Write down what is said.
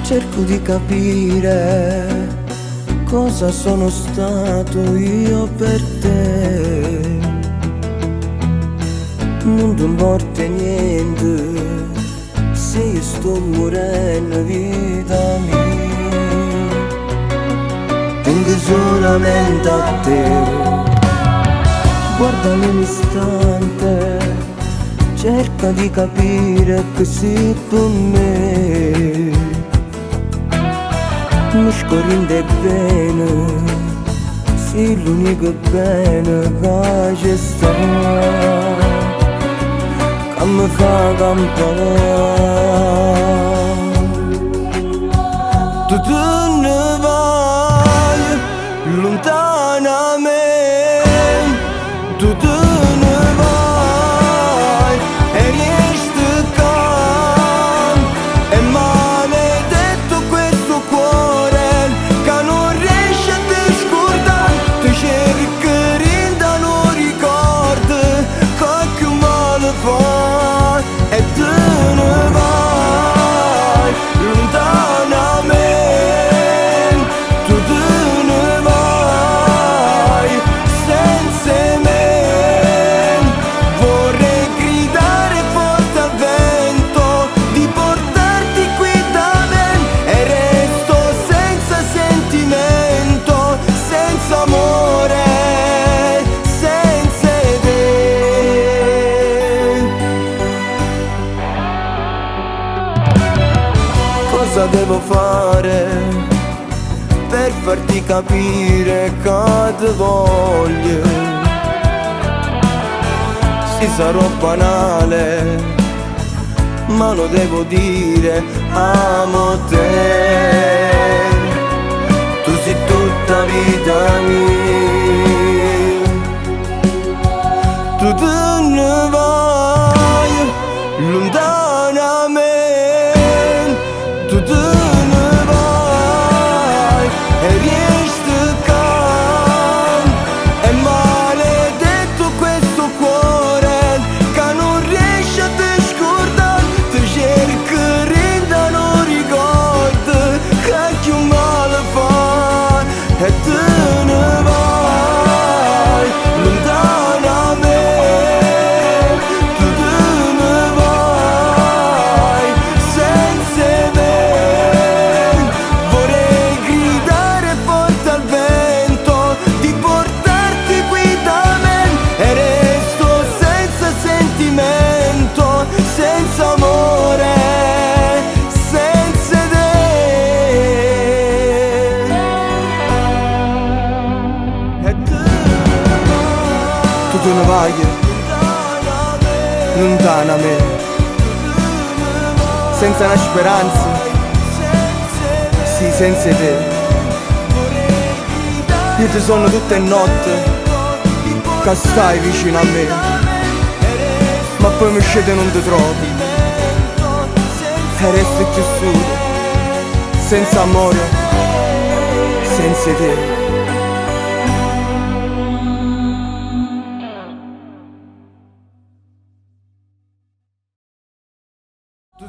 Cerco di capire cosa sono stato io per te. Non ti importa niente se io sto morendo, vita mia. Penso solamente a te. Guardami un istante, cerca di capire che sei per me. Mi scorrinde bene, sei l'unico bene che c'è sta, che mi fa campare. Tu te ne vai lontana a me, tu te ne vai e riesci qua. È maledetto questo cuore che non riesce a te scordare. Ti cerchi rindano ricordi che più male fa e te ne vai lontana a me. Tu te ne vai senza me. Vorrei gridare forte al vento di portarti qui da me e resto senza sentimento, senza amore, senza te. Cosa devo fare per farti capire che ti voglio? Sì, sarò banale, ma lo devo dire, amo te. Tu sei tutta vita mia. Tu te ne vai lontana a me. Tu te ne vai e riesci qua. È maledetto questo cuore che non riesce a te scordare. Ti cerchi rindano ricordi che più male fa e te ne vai lontana a me. Tu te ne vai senza me. Vorrei gridare forte al vento di portarti qui da me e resto senza sentimento, senza amore, senza te. E tu te ne vai lontana a me, senza una speranza, sì, senza te. Io ti sono tutte notte che stai vicino a me, ma poi mi scende e non ti trovi e resti più solo, senza amore, senza te. Tu